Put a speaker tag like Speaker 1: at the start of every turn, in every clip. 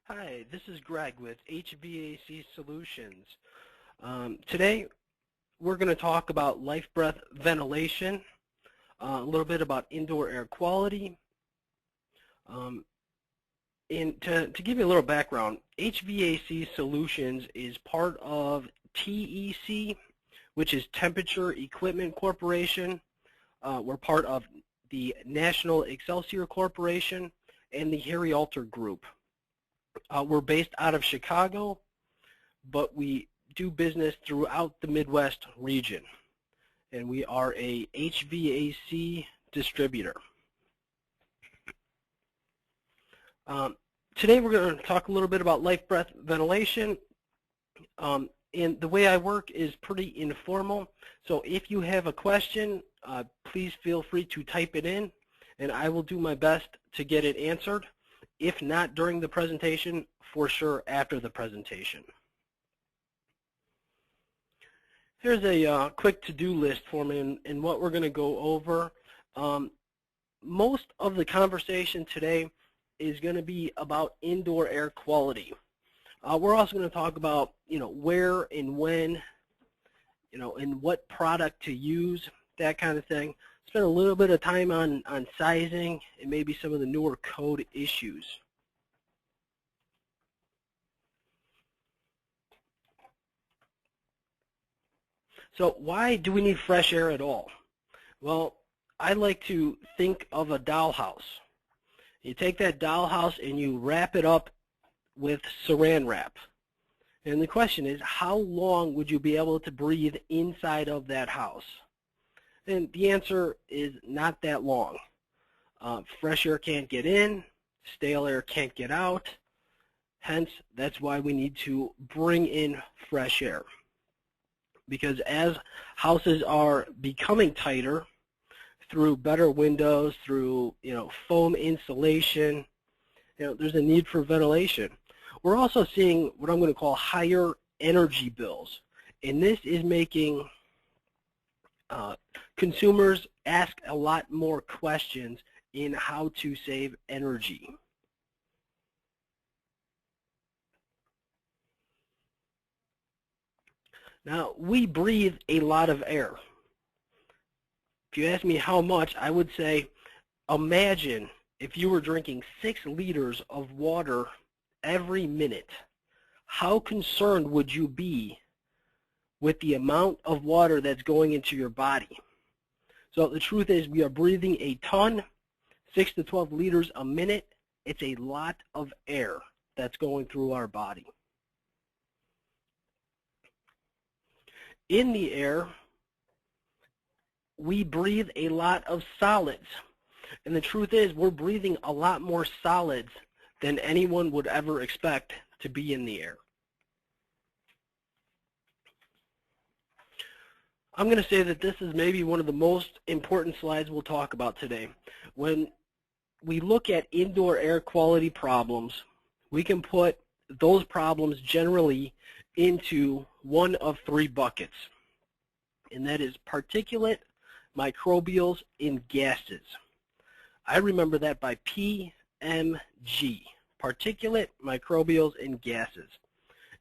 Speaker 1: Hi, this is Greg with HVAC Solutions. Today we're going to talk about Lifebreath ventilation, a little bit about indoor air quality. And to give you a little background, HVAC Solutions is part of TEC, which is Temperature Equipment Corporation. We're part of the National Excelsior Corporation and the Harry Alter Group. We're based out of Chicago, but we do business throughout the Midwest region, and we are a HVAC distributor. Today we're going to talk a little bit about Lifebreath ventilation, and the way I work is pretty informal, so if you have a question, please feel free to type it in, and I will do my best to get it answered. If not during the presentation, for sure after the presentation. Here's a quick to-do list for me and what we're going to go over. Most of the conversation today is going to be about indoor air quality. We're also going to talk about, where and when, and what product to use, that kind of thing. Spend a little bit of time on sizing and maybe some of the newer code issues. So why do we need fresh air at all? Well, I like to think of a dollhouse. You take that dollhouse and you wrap it up with saran wrap. And the question is, how long would you be able to breathe inside of that house? And the answer is not that long. Fresh air can't get in, stale air can't get out, hence that's why we need to bring in fresh air. Because as houses are becoming tighter through better windows, through foam insulation, there's a need for ventilation. We're also seeing what I'm going to call higher energy bills, and this is making consumers ask a lot more questions in how to save energy. Now, we breathe a lot of air. If you ask me how much, I would say, imagine if you were drinking 6 liters of water every minute. How concerned would you be with the amount of water that's going into your body? So the truth is, we are breathing a ton, 6 to 12 liters a minute. It's a lot of air that's going through our body. In the air, we breathe a lot of solids. And the truth is, we're breathing a lot more solids than anyone would ever expect to be in the air. I'm going to say that this is maybe one of the most important slides we'll talk about today. When we look at indoor air quality problems, we can put those problems generally into one of 3 buckets, and that is particulate, microbials, and gases. I remember that by PMG, particulate, microbials, and gases.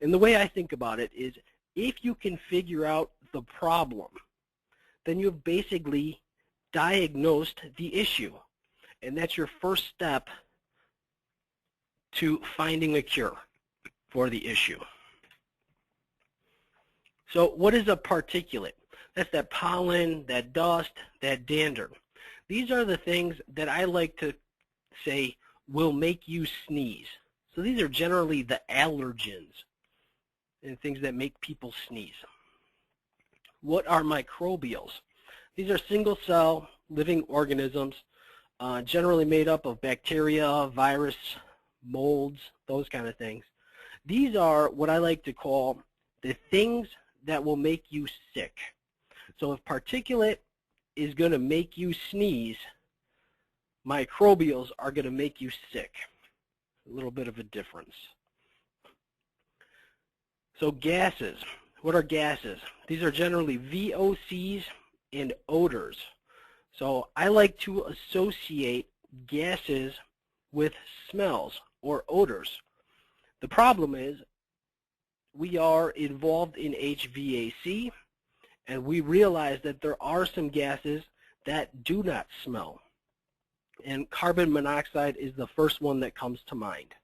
Speaker 1: And the way I think about it is, if you can figure out the problem, then you've basically diagnosed the issue, and that's your first step to finding a cure for the issue. So what is a particulate? That's that pollen, that dust, that dander. These are the things that I like to say will make you sneeze. So these are generally the allergens and things that make people sneeze. What are microbials? These are single-cell living organisms, generally made up of bacteria, virus, molds, those kind of things. These are what I like to call the things that will make you sick. So if particulate is going to make you sneeze, microbials are going to make you sick. A little bit of a difference. So gases. What are gases? These are generally VOCs and odors. So I like to associate gases with smells or odors. The problem is we are involved in HVAC, and we realize that there are some gases that do not smell. And carbon monoxide is the first one that comes to mind.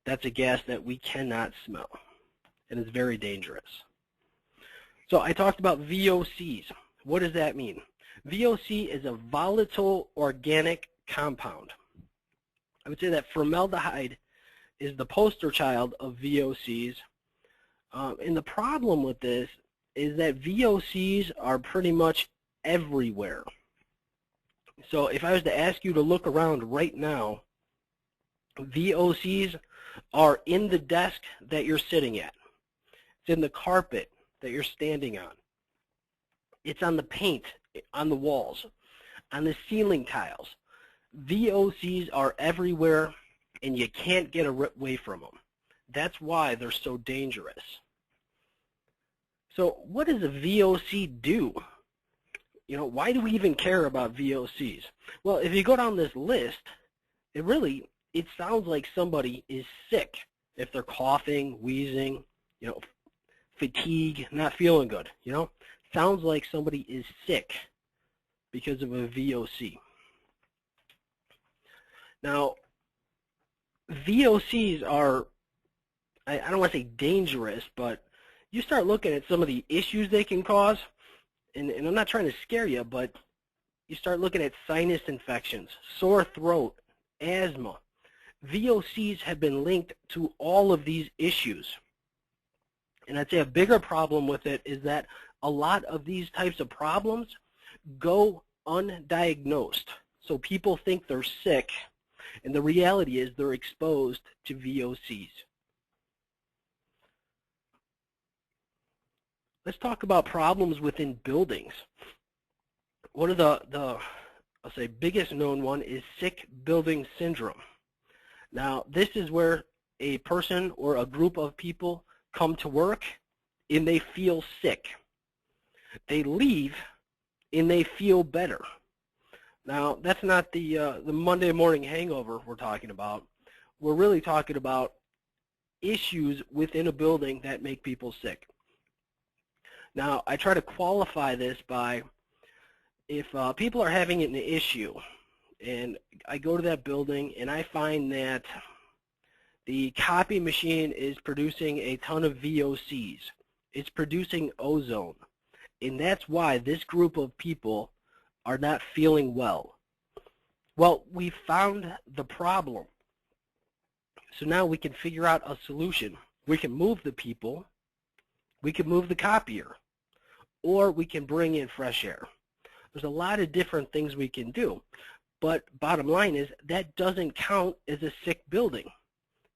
Speaker 1: That's a gas that we cannot smell, and it's very dangerous. So I talked about VOCs. What does that mean? VOC is a volatile organic compound. I would say that formaldehyde is the poster child of VOCs. And the problem with this is that VOCs are pretty much everywhere. So if I was to ask you to look around right now, VOCs are in the desk that you're sitting at. It's in the carpet that you're standing on. It's on the paint on the walls, on the ceiling tiles. VOCs are everywhere, and you can't get away from them. That's why they're so dangerous. So what does a VOC do? You know, why do we even care about VOCs? Well, if you go down this list, it sounds like somebody is sick. If they're coughing, wheezing, you know, fatigue, not feeling good, you know, sounds like somebody is sick because of a VOC. Now, VOCs are, I don't want to say dangerous, but you start looking at some of the issues they can cause, and I'm not trying to scare you, but you start looking at sinus infections, sore throat, asthma. VOCs have been linked to all of these issues. And I'd say a bigger problem with it is that a lot of these types of problems go undiagnosed. So people think they're sick, and the reality is they're exposed to VOCs. Let's talk about problems within buildings. One of the I'll say biggest known one is sick building syndrome. Now, this is where a person or a group of people come to work and they feel sick. They leave and they feel better. Now, that's not the Monday morning hangover we're talking about. We're really talking about issues within a building that make people sick. Now, I try to qualify this by if people are having an issue, and I go to that building and I find that the copy machine is producing a ton of VOCs. It's producing ozone, and that's why this group of people are not feeling well. Well, we found the problem. So now we can figure out a solution. We can move the people, we can move the copier, or we can bring in fresh air. There's a lot of different things we can do, but bottom line is that doesn't count as a sick building.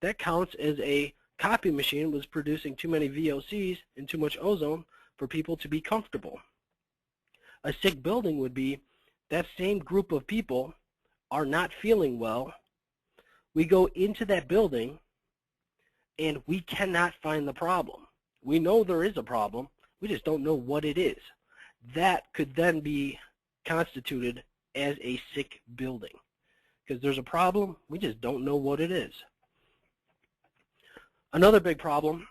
Speaker 1: That counts as a copy machine was producing too many VOCs and too much ozone for people to be comfortable. A sick building would be that same group of people are not feeling well. We go into that building and we cannot find the problem. We know there is a problem, we just don't know what it is. That could then be constituted as a sick building because there's a problem, we just don't know what it is. Another big problem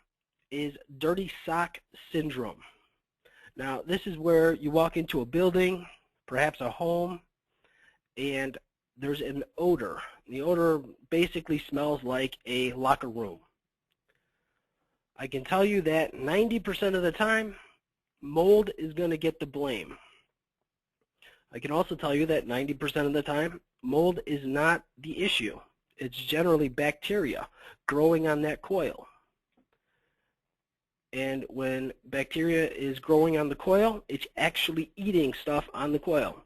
Speaker 1: is dirty sock syndrome. Now, this is where you walk into a building, perhaps a home, and there's an odor. The odor basically smells like a locker room. I can tell you that 90% of the time, mold is going to get the blame. I can also tell you that 90% of the time, mold is not the issue. It's generally bacteria growing on that coil. And when bacteria is growing on the coil, it's actually eating stuff on the coil.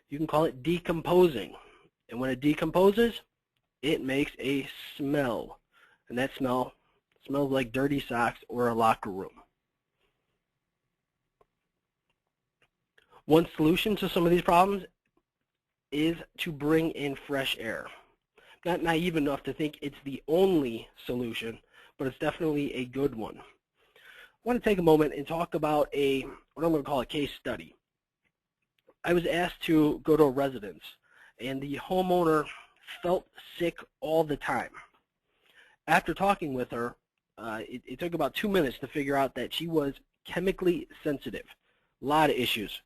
Speaker 1: You can call it decomposing. And when it decomposes, it makes a smell. And that smell smells like dirty socks or a locker room. One solution to some of these problems is to bring in fresh air. Not naive enough to think it's the only solution, but it's definitely a good one. I want to take a moment and talk about what I'm going to call a case study. I was asked to go to a residence, and the homeowner felt sick all the time. after talking with her, it took about 2 minutes to figure out that she was chemically sensitive. A lot of issues.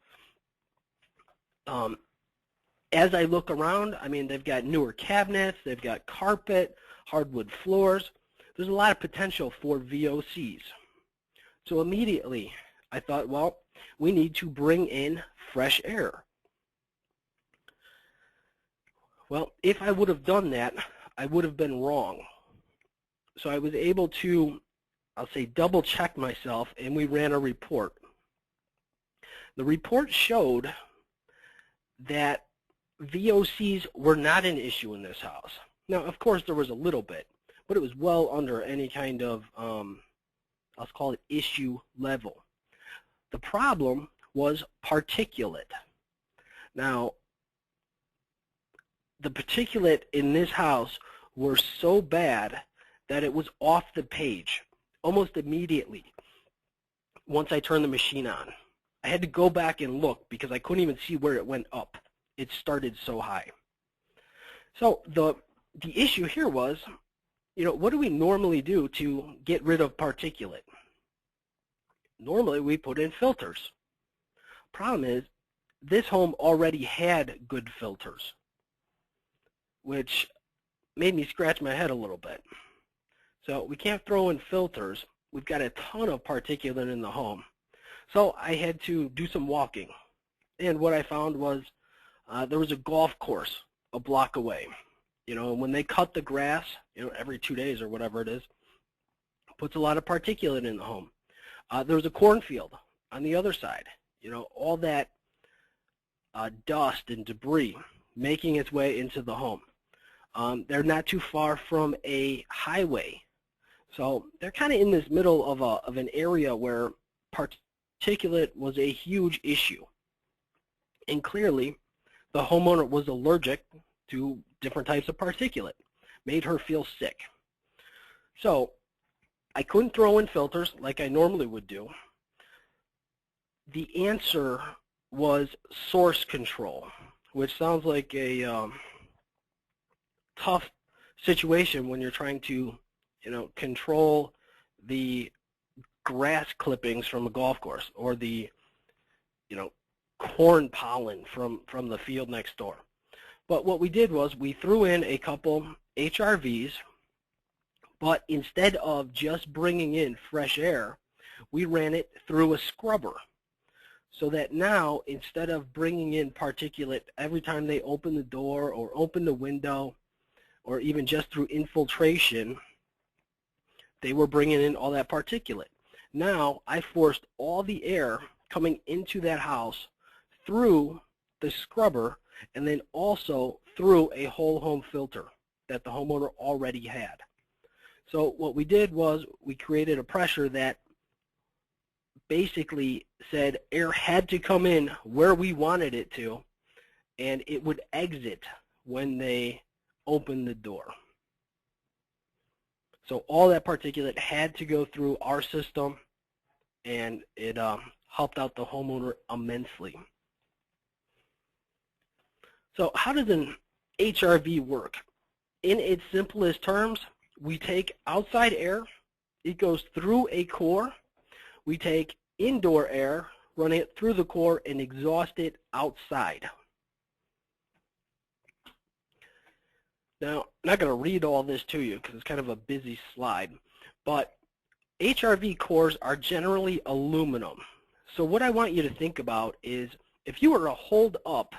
Speaker 1: As I look around, I mean, they've got newer cabinets, they've got carpet, hardwood floors. There's a lot of potential for VOCs. So immediately, I thought, well, we need to bring in fresh air. Well, if I would have done that, I would have been wrong. So I was able to, I'll say, double check myself, and we ran a report. The report showed that VOCs were not an issue in this house. Now, of course, there was a little bit, but it was well under any kind of, let's call it issue level. The problem was particulate. Now, the particulate in this house were so bad that it was off the page almost immediately once I turned the machine on. I had to go back and look because I couldn't even see where it went up. It started so high. So the issue here was, what do we normally do to get rid of particulate? Normally we put in filters. Problem is, this home already had good filters, which made me scratch my head a little bit. So we can't throw in filters. We've got a ton of particulate in the home. So I had to do some walking. And what I found was there was a golf course a block away. When they cut the grass, every 2 days or whatever it is, puts a lot of particulate in the home. There was a cornfield on the other side. All that dust and debris making its way into the home. They're not too far from a highway. So they're kind of in this middle of an area where particulate was a huge issue. And clearly, the homeowner was allergic to different types of particulate. Made her feel sick. So I couldn't throw in filters like I normally would do. The answer was source control, which sounds like a tough situation when you're trying to, control the grass clippings from a golf course or the, corn pollen from the field next door. But what we did was we threw in a couple HRVs, but instead of just bringing in fresh air, we ran it through a scrubber. So that now, instead of bringing in particulate every time they open the door or open the window, or even just through infiltration, they were bringing in all that particulate. Now, I forced all the air coming into that house through the scrubber and then also through a whole home filter that the homeowner already had. So what we did was we created a pressure that basically said air had to come in where we wanted it to, and it would exit when they opened the door. So all that particulate had to go through our system, and it helped out the homeowner immensely. So how does an HRV work? In its simplest terms, we take outside air, it goes through a core, we take indoor air, run it through the core, and exhaust it outside. Now, I'm not going to read all this to you because it's kind of a busy slide, but HRV cores are generally aluminum. So what I want you to think about is if you were to hold up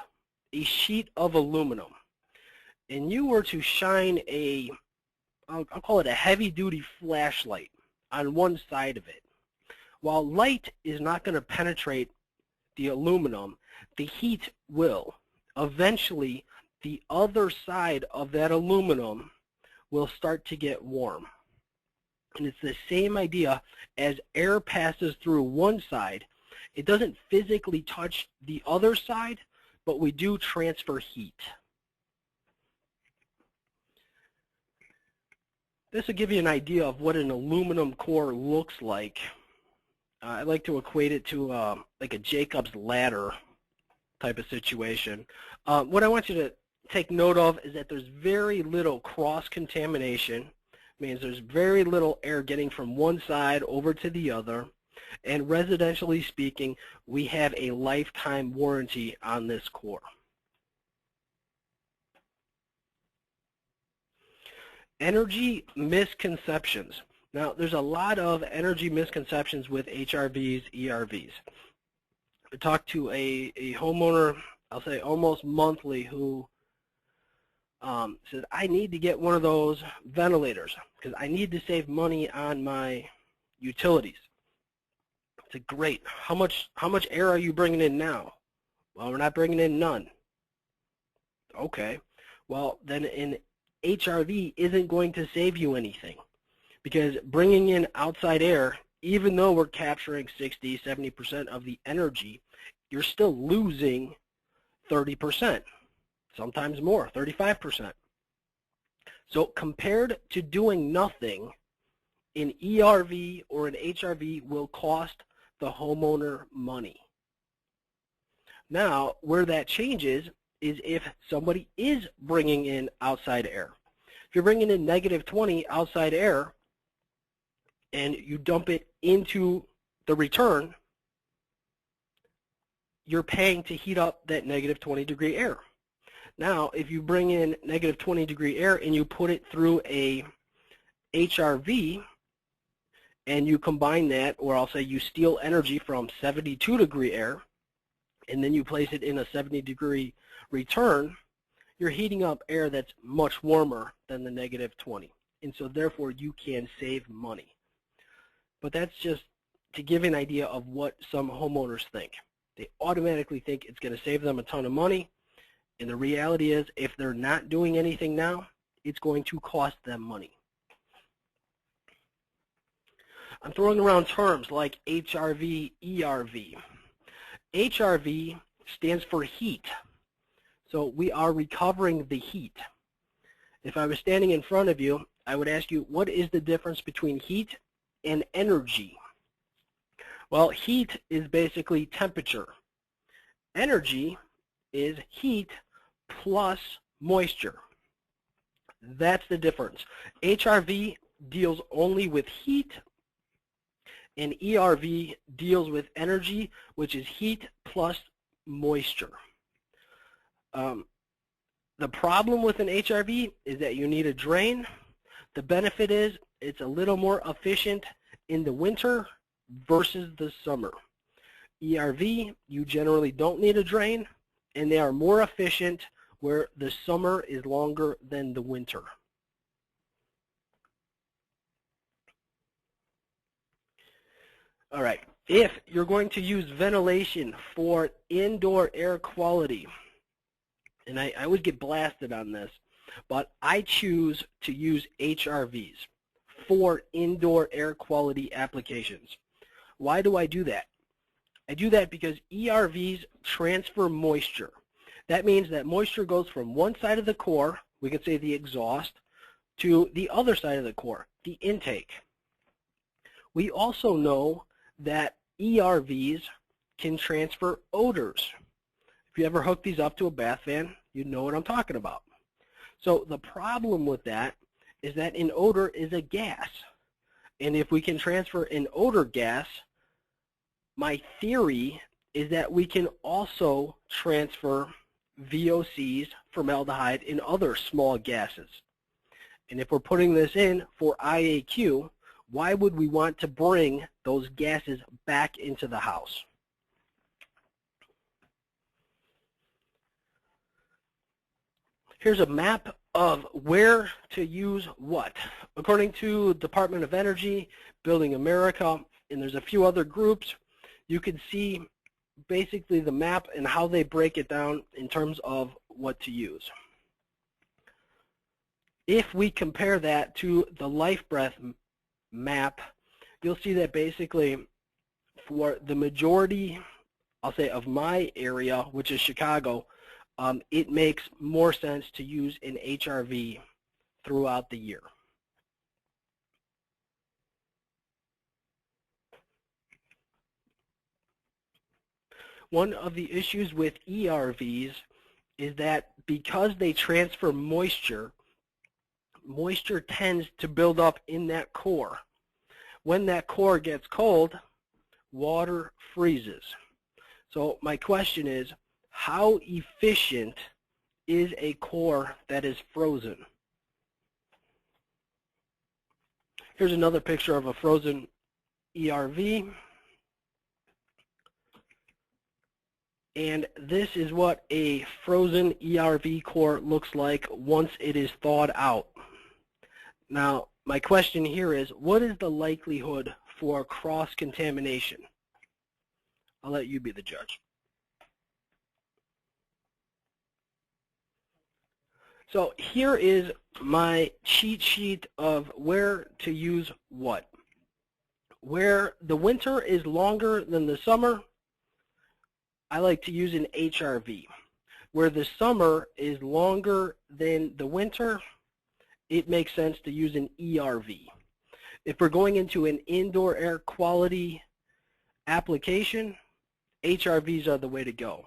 Speaker 1: a sheet of aluminum and you were to shine a, I'll call it a heavy-duty flashlight on one side of it, while light is not going to penetrate the aluminum, the heat will. Eventually, the other side of that aluminum will start to get warm. And it's the same idea. As air passes through one side, it doesn't physically touch the other side, but we do transfer heat. This will give you an idea of what an aluminum core looks like. I like to equate it to like a Jacob's ladder type of situation. What I want you to take note of is that there's very little cross-contamination means there's very little air getting from one side over to the other. And residentially speaking, we have a lifetime warranty on this core. Energy misconceptions. Now, there's a lot of energy misconceptions with HRVs, ERVs. I talked to a homeowner, I'll say almost monthly, who said, I need to get one of those ventilators because I need to save money on my utilities. I said, great. How much air are you bringing in now? Well, we're not bringing in none. Okay. Well, then an HRV isn't going to save you anything, because bringing in outside air, even though we're capturing 60, 70% of the energy, you're still losing 30%, sometimes more, 35%. So compared to doing nothing, an ERV or an HRV will cost the homeowner money. Now, where that changes is if somebody is bringing in outside air. If you're bringing in -20 outside air and you dump it into the return, you're paying to heat up that -20 degree air. Now, if you bring in -20 degree air and you put it through a HRV and you combine that, or I'll say you steal energy from 72 degree air and then you place it in a 70 degree return, you're heating up air that's much warmer than the -20. And so therefore you can save money. But that's just to give an idea of what some homeowners think. They automatically think it's going to save them a ton of money. And the reality is, if they're not doing anything now, it's going to cost them money. I'm throwing around terms like HRV, ERV. HRV stands for heat. So we are recovering the heat. If I was standing in front of you, I would ask you, what is the difference between heat and energy? Well, heat is basically temperature. Energy is heat plus moisture. That's the difference. HRV deals only with heat, and ERV deals with energy, which is heat plus moisture. The problem with an HRV is that you need a drain. The benefit is it's a little more efficient in the winter versus the summer. ERV, you generally don't need a drain, and they are more efficient where the summer is longer than the winter. All right, if you're going to use ventilation for indoor air quality, and I would get blasted on this, but I choose to use HRVs for indoor air quality applications. Why do I do that? I do that because ERVs transfer moisture. That means that moisture goes from one side of the core, we could say the exhaust, to the other side of the core, the intake. We also know that ERVs can transfer odors. If you ever hook these up to a bath fan, you know what I'm talking about. So the problem with that is that an odor is a gas. And if we can transfer an odor gas, my theory is that we can also transfer VOCs, formaldehyde, and other small gases. And if we're putting this in for IAQ, why would we want to bring those gases back into the house? Here's a map of where to use what. According to Department of Energy, Building America, and there's a few other groups, you can see basically the map and how they break it down in terms of what to use. If we compare that to the Lifebreath map, you'll see that basically for the majority, I'll say, of my area, which is Chicago, it makes more sense to use an HRV throughout the year. One of the issues with ERVs is that because they transfer moisture, moisture tends to build up in that core. When that core gets cold, water freezes. So my question is, how efficient is a core that is frozen? Here's another picture of a frozen ERV. And this is what a frozen ERV core looks like once it is thawed out. Now, my question here is, what is the likelihood for cross-contamination? I'll let you be the judge. So here is my cheat sheet of where to use what. Where the winter is longer than the summer, I like to use an HRV. Where the summer is longer than the winter, it makes sense to use an ERV. If we're going into an indoor air quality application, HRVs are the way to go.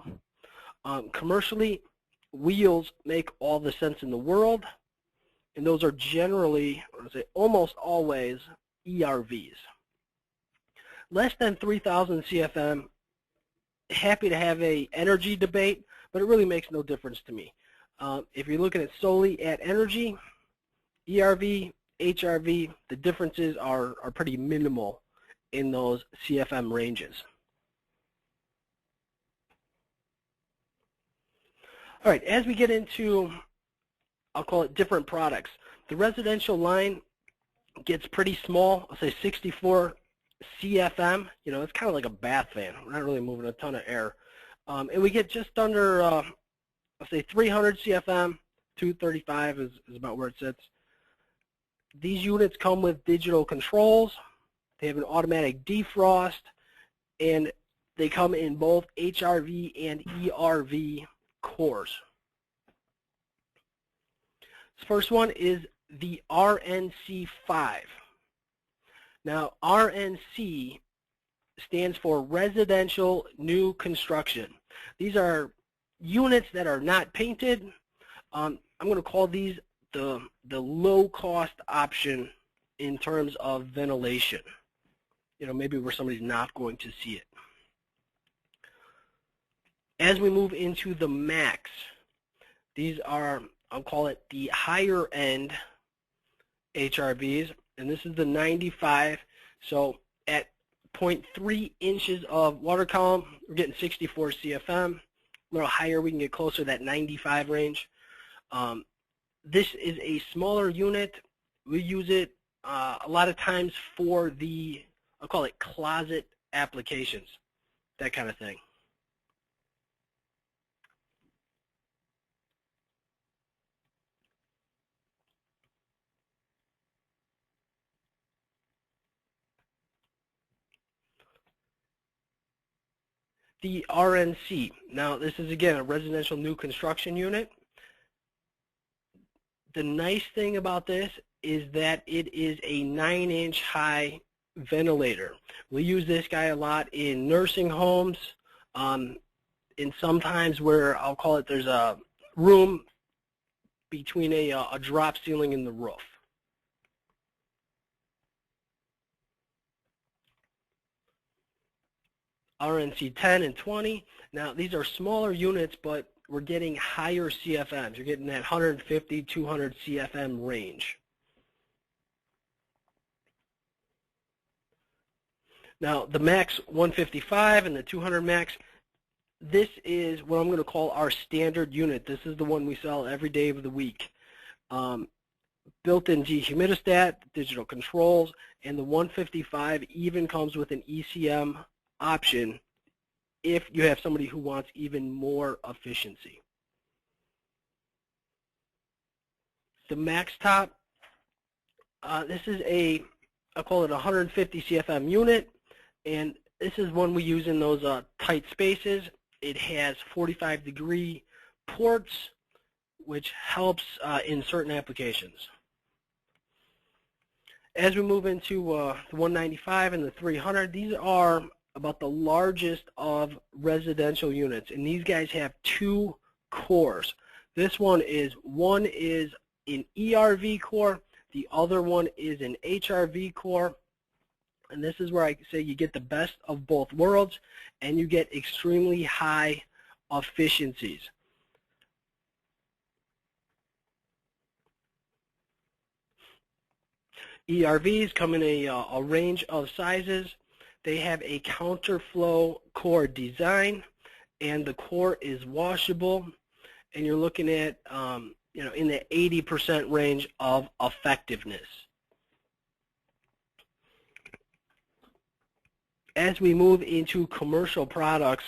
Speaker 1: Commercially, wheels make all the sense in the world, and those are generally, or say almost always, ERVs. Less than 3,000 CFM, happy to have a energy debate, but it really makes no difference to me. If you're looking at solely at energy, ERV, HRV, the differences are pretty minimal in those CFM ranges. All right, as we get into, I'll call it different products, the residential line gets pretty small. I'll say 64 CFM. You know, it's kind of like a bath fan. We're not really moving a ton of air. And we get just under, I'll say 300 CFM, 235 is about where it sits. These units come with digital controls. They have an automatic defrost, and they come in both HRV and ERV cores. This first one is the RNC5. Now, RNC stands for Residential New Construction. These are units that are not painted. I'm going to call these the low-cost option in terms of ventilation. You know, maybe where somebody's not going to see it. As we move into the Max, these are, I'll call it the higher end HRVs, and this is the 95. So at 0.3 inches of water column, we're getting 64 CFM. A little higher, we can get closer to that 95 range. This is a smaller unit. We use it a lot of times for the, I'll call it closet applications, that kind of thing. The RNC. Now, this is, again, a residential new construction unit. The nice thing about this is that it is a 9-inch high ventilator. We use this guy a lot in nursing homes, and sometimes where, I'll call it, there's a room between a drop ceiling and the roof. RNC 10 and 20. Now, these are smaller units, but we're getting higher CFMs. You're getting that 150, 200 CFM range. Now, the Max 155 and the 200 Max, this is what I'm going to call our standard unit. This is the one we sell every day of the week. Built-in dehumidistat, digital controls, and the 155 even comes with an ECM option if you have somebody who wants even more efficiency. The Max Top, this is a, I'll call it a 150 CFM unit, and this is one we use in those tight spaces. It has 45-degree ports, which helps in certain applications. As we move into the 195 and the 300, these are about the largest of residential units, and these guys have 2 cores. This one is an ERV core, the other one is an HRV core. And this is where I say you get the best of both worlds and you get extremely high efficiencies. ERVs come in a range of sizes. They have a counterflow core design, and the core is washable, and you're looking at in the 80% range of effectiveness. As we move into commercial products,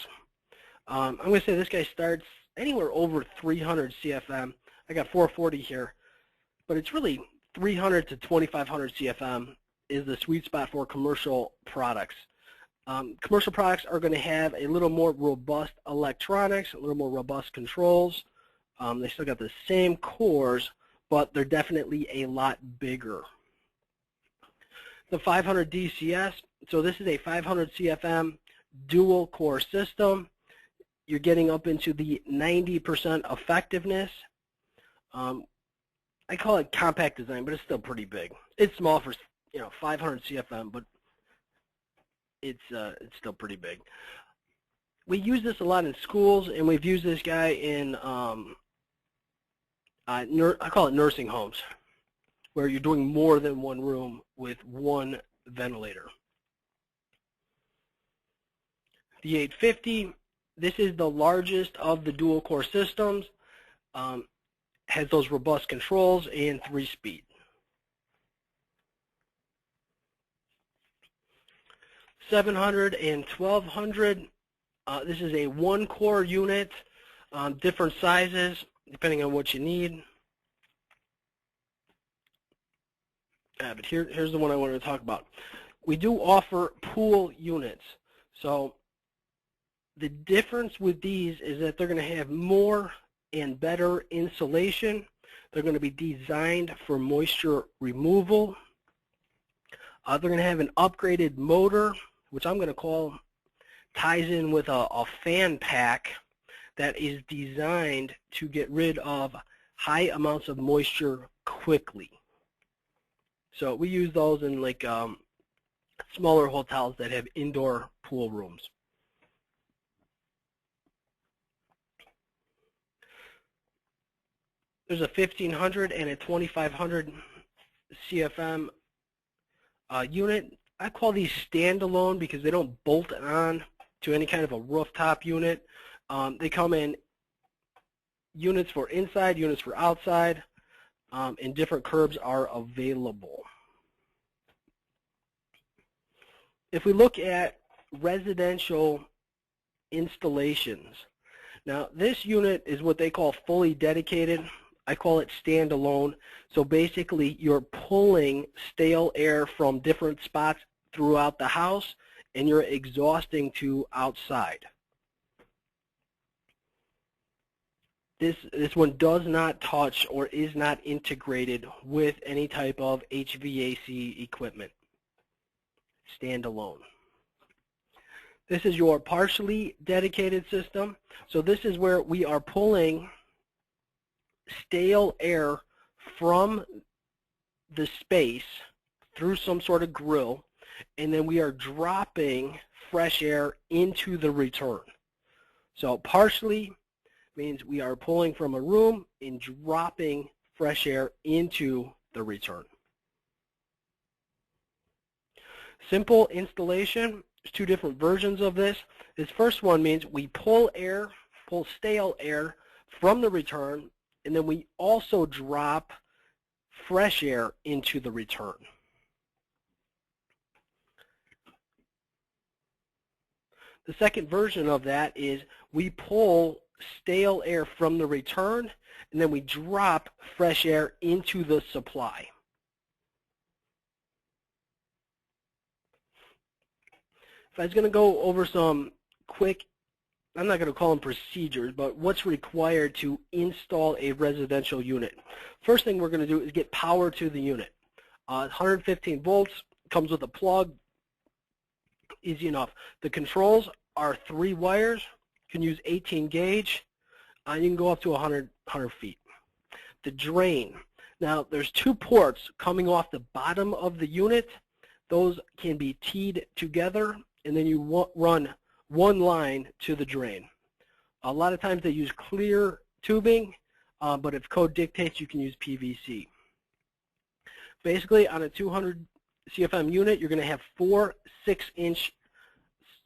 Speaker 1: I'm going to say this guy starts anywhere over 300 CFM. I got 440 here, but it's really 300 to 2,500 CFM is the sweet spot for commercial products. Commercial products are going to have a little more robust electronics, a little more robust controls. They still got the same cores, but they're definitely a lot bigger. The 500 DCS, so this is a 500 CFM dual core system. You're getting up into the 90% effectiveness. I call it compact design, but it's still pretty big. It's small for 500 CFM, but it's still pretty big. We use this a lot in schools, and we've used this guy in I call it nursing homes, where you're doing more than one room with one ventilator. The 850, this is the largest of the dual core systems. Has those robust controls and 3-speed. 700 and 1200, this is a 1-core unit, different sizes depending on what you need. But here's the one I wanted to talk about. We do offer pool units. So the difference with these is that they're going to have more and better insulation. They're going to be designed for moisture removal. They're going to have an upgraded motor, which I'm going to call ties in with a fan pack that is designed to get rid of high amounts of moisture quickly. So we use those in like smaller hotels that have indoor pool rooms. There's a 1500 and a 2500 CFM unit. I call these standalone because they don't bolt on to any kind of a rooftop unit. They come in units for inside, units for outside, and different curbs are available. If we look at residential installations, now this unit is what they call fully dedicated. I call it standalone. So basically you're pulling stale air from different spots throughout the house and you're exhausting to outside. This one does not touch or is not integrated with any type of HVAC equipment. Standalone. This is your partially dedicated system. So this is where we are pulling stale air from the space through some sort of grill, and then we are dropping fresh air into the return. So partially means we are pulling from a room and dropping fresh air into the return. Simple installation. There's two different versions of this. This first one means we pull stale air from the return, and then we also drop fresh air into the return. The second version of that is we pull stale air from the return, and then we drop fresh air into the supply. If I was going to go over some quick, I'm not going to call them procedures, but what's required to install a residential unit. First thing we're going to do is get power to the unit. 115 volts, comes with a plug, easy enough. The controls are 3 wires. You can use 18 gauge. You can go up to 100 feet. The drain. Now, there's two ports coming off the bottom of the unit. Those can be teed together, and then you run one line to the drain. A lot of times they use clear tubing, but if code dictates, you can use PVC. Basically, on a 200 CFM unit, you're going to have 4 6-inch,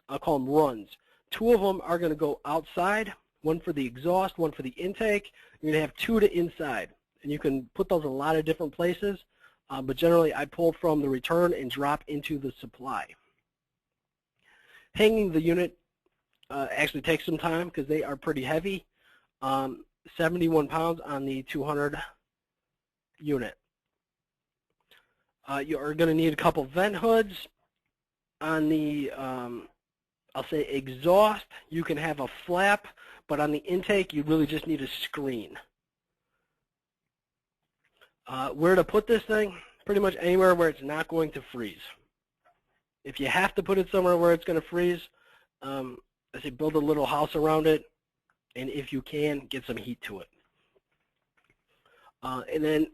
Speaker 1: I'll call them runs. 2 of them are going to go outside, one for the exhaust, one for the intake. You're going to have 2 to inside. And you can put those in a lot of different places, but generally I pull from the return and drop into the supply. Hanging the unit actually takes some time because they are pretty heavy, 71 pounds on the 200 unit. You are going to need a couple vent hoods. On the, I'll say exhaust, you can have a flap, but on the intake, you really just need a screen. Where to put this thing? Pretty much anywhere where it's not going to freeze. If you have to put it somewhere where it's going to freeze, I say build a little house around it, and if you can, get some heat to it. And then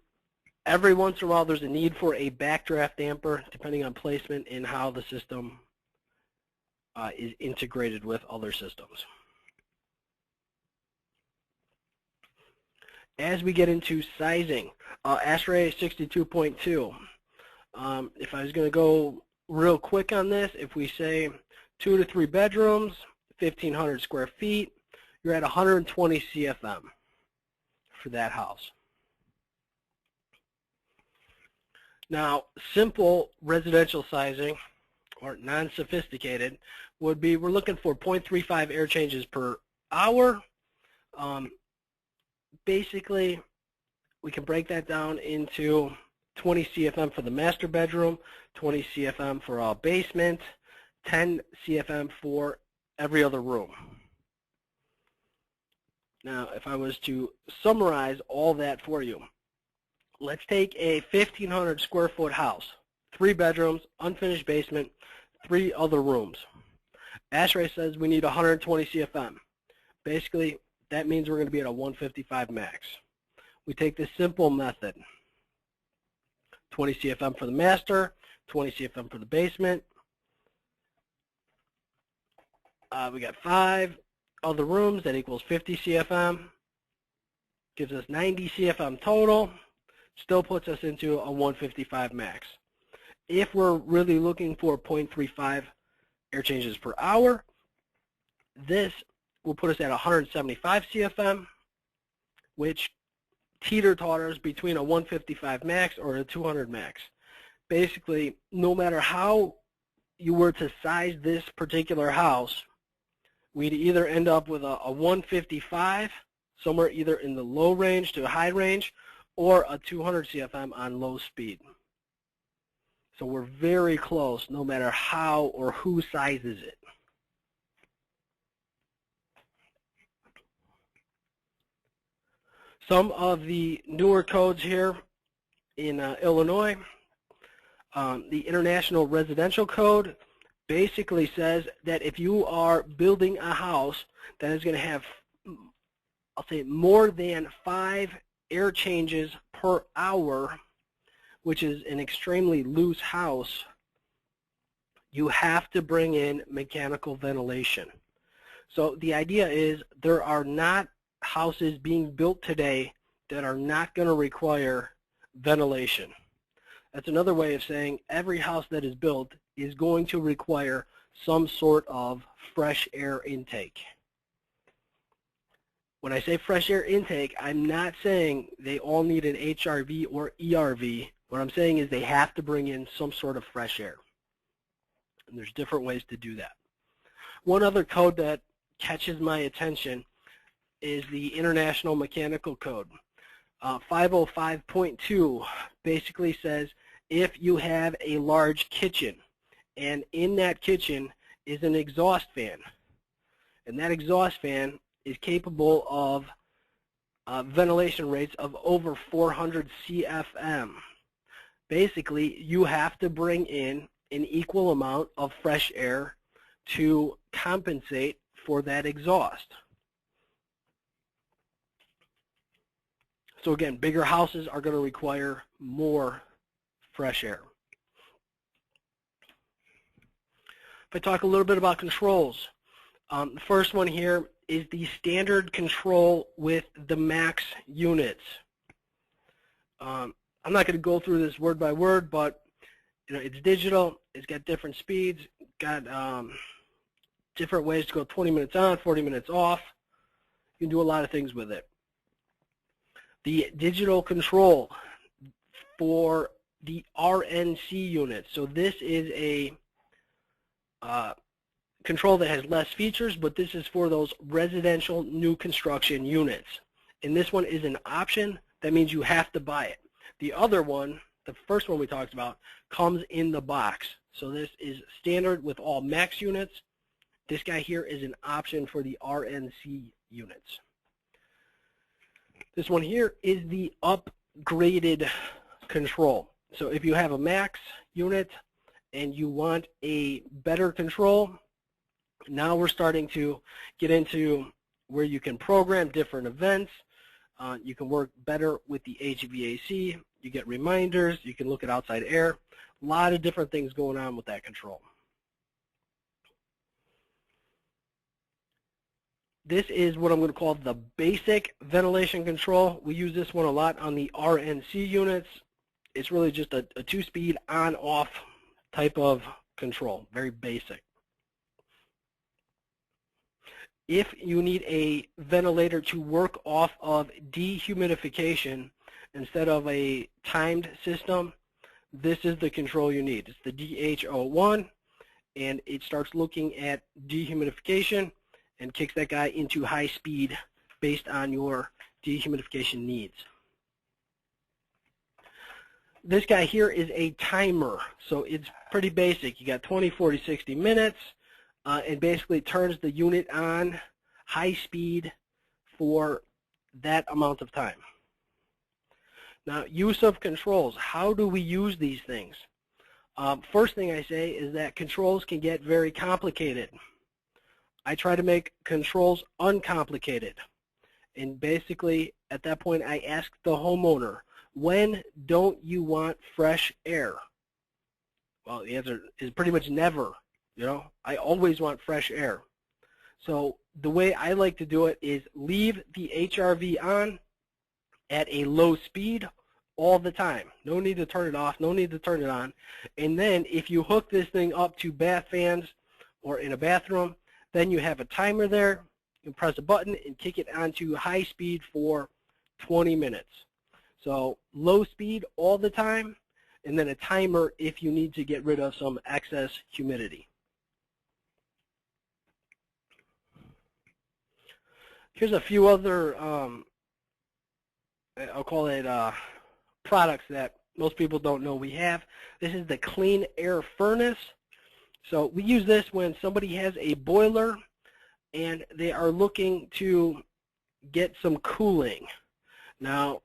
Speaker 1: every once in a while, there's a need for a backdraft damper, depending on placement and how the system is integrated with other systems. As we get into sizing, ASHRAE 62.2. If I was going to go real quick on this, if we say 2 to 3 bedrooms, 1,500 square feet, you're at 120 CFM for that house. Now, simple residential sizing, or non-sophisticated, would be we're looking for 0.35 air changes per hour. Basically, we can break that down into 20 CFM for the master bedroom, 20 CFM for a basement, 10 CFM for every other room. Now, if I was to summarize all that for you, let's take a 1,500 square foot house, 3 bedrooms, unfinished basement, 3 other rooms. ASHRAE says we need 120 CFM. Basically, that means we're going to be at a 155 max. We take this simple method, 20 CFM for the master, 20 CFM for the basement. We got 5 other rooms, that equals 50 CFM. Gives us 90 CFM total. Still puts us into a 155 max. If we're really looking for 0.35 air changes per hour, this will put us at 175 CFM, which teeter-totters between a 155 max or a 200 max. Basically, no matter how you were to size this particular house, we'd either end up with a 155, somewhere either in the low range to high range, or a 200 CFM on low speed. So we're very close no matter how or who sizes it. Some of the newer codes here in Illinois, the International Residential Code basically says that if you are building a house that is going to have, I'll say, more than 5 air changes per hour, which is an extremely loose house, you have to bring in mechanical ventilation. So the idea is there are not houses being built today that are not going to require ventilation. That's another way of saying every house that is built is going to require some sort of fresh air intake. When I say fresh air intake, I'm not saying they all need an HRV or ERV. What I'm saying is they have to bring in some sort of fresh air. And there's different ways to do that. One other code that catches my attention is the International Mechanical Code. 505.2 basically says if you have a large kitchen and in that kitchen is an exhaust fan, and that exhaust fan is capable of ventilation rates of over 400 CFM. Basically, you have to bring in an equal amount of fresh air to compensate for that exhaust. So again, bigger houses are going to require more fresh air. If I talk a little bit about controls, the first one here is the standard control with the max units. I'm not going to go through this word by word, but it's digital. It's got different speeds, got different ways to go 20 minutes on, 40 minutes off. You can do a lot of things with it. The digital control for the RNC unit. So this is a control that has less features, but this is for those residential new construction units. And this one is an option. That means you have to buy it. The other one, the first one we talked about, comes in the box. So this is standard with all max units. This guy here is an option for the RNC units. This one here is the upgraded control. So if you have a max unit and you want a better control, now we're starting to get into where you can program different events. You can work better with the HVAC. You get reminders. You can look at outside air. A lot of different things going on with that control. This is what I'm going to call the basic ventilation control. We use this one a lot on the RNC units. It's really just a two-speed on-off type of control, very basic. If you need a ventilator to work off of dehumidification instead of a timed system, this is the control you need. It's the DH01, and it starts looking at dehumidification and kicks that guy into high speed based on your dehumidification needs. This guy here is a timer, so it's pretty basic. You got 20, 40, 60 minutes, and basically turns the unit on high speed for that amount of time. Now, use of controls. How do we use these things? First thing I say is that controls can get very complicated. I try to make controls uncomplicated. And basically, at that point, I ask the homeowner, when don't you want fresh air? Well, the answer is pretty much never. I always want fresh air. So the way I like to do it is leave the HRV on at a low speed all the time. No need to turn it off, no need to turn it on. And then if you hook this thing up to bath fans or in a bathroom, then you have a timer there. You can press a button and kick it onto high speed for 20 minutes. So low speed all the time, and then a timer if you need to get rid of some excess humidity. Here's a few other, I'll call it products that most people don't know we have. This is the clean air furnace. So we use this when somebody has a boiler and they are looking to get some cooling. Now,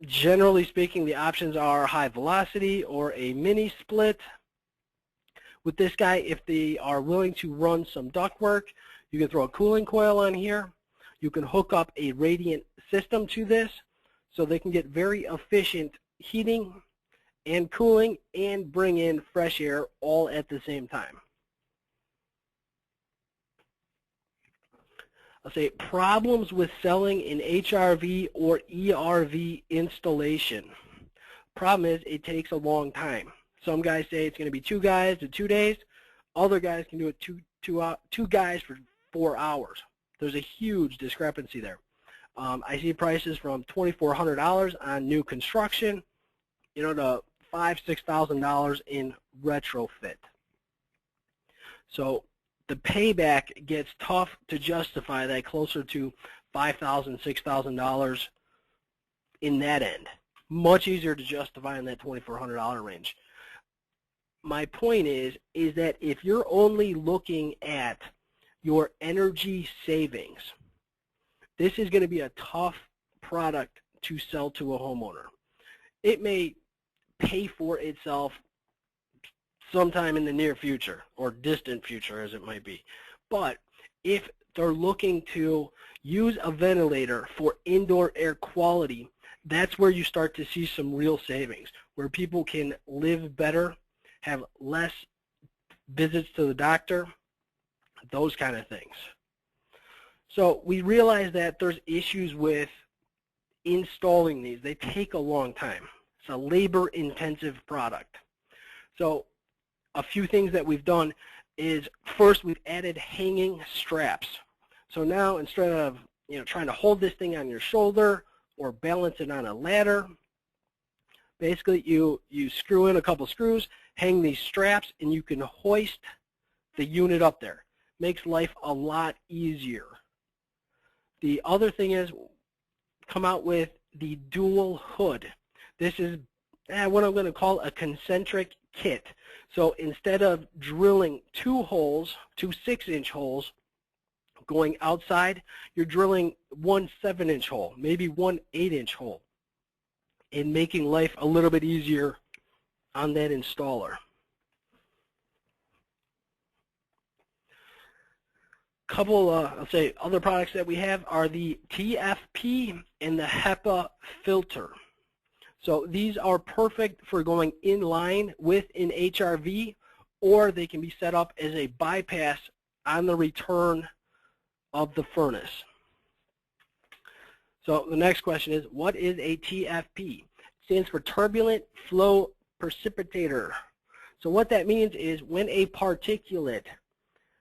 Speaker 1: generally speaking, the options are high velocity or a mini split. With this guy, if they are willing to run some ductwork, you can throw a cooling coil on here. You can hook up a radiant system to this so they can get very efficient heating and cooling and bring in fresh air all at the same time. I'll say problems with selling an HRV or ERV installation. Problem is it takes a long time. Some guys say it's going to be 2 guys to 2 days. Other guys can do it two guys for 4 hours. There's a huge discrepancy there. I see prices from $2,400 on new construction, to $5,000, $6,000 in retrofit. So the payback gets tough to justify that, closer to $5,000, $6,000 in that end. Much easier to justify in that $2,400 range. My point is that if you're only looking at your energy savings, this is going to be a tough product to sell to a homeowner. It may pay for itself sometime in the near future or distant future, as it might be. But if they're looking to use a ventilator for indoor air quality, that's where you start to see some real savings, where people can live better, have less visits to the doctor, those kind of things. So we realize that there's issues with installing these. They take a long time. It's a labor-intensive product. So a few things that we've done is, first, we've added hanging straps. So now instead of trying to hold this thing on your shoulder or balance it on a ladder, basically you screw in a couple screws, hang these straps, and you can hoist the unit up there. Makes life a lot easier. The other thing is, come out with the dual hood. This is what I'm going to call a concentric kit. So instead of drilling two 6-inch holes going outside, you're drilling one 7-inch hole, maybe one 8-inch hole, and making life a little bit easier on that installer. Couple, I'll say, other products that we have are the TFP and the HEPA filter. So these are perfect for going in line with an HRV, or they can be set up as a bypass on the return of the furnace. So the next question is, what is a TFP? It stands for turbulent flow precipitator. So what that means is, when a particulate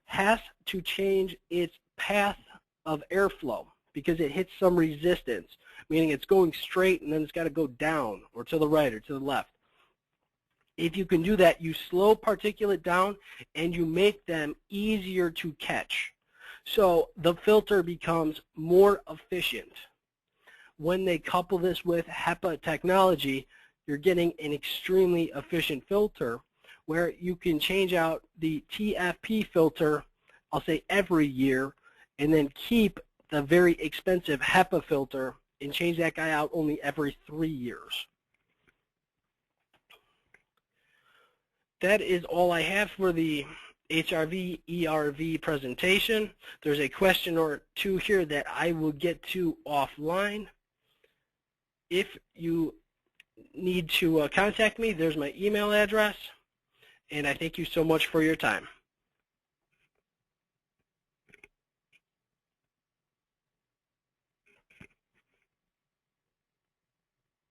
Speaker 1: has to change its path of airflow because it hits some resistance, meaning it's going straight and then it's got to go down or to the right or to the left. If you can do that, you slow particulate down and you make them easier to catch. So the filter becomes more efficient. When they couple this with HEPA technology, you're getting an extremely efficient filter, where you can change out the TFP filter, I'll say every year, and then keep the very expensive HEPA filter and change that guy out only every 3 years. That is all I have for the HRV ERV presentation. There's a question or two here that I will get to offline. If you need to contact me, there's my email address. And I thank you so much for your time.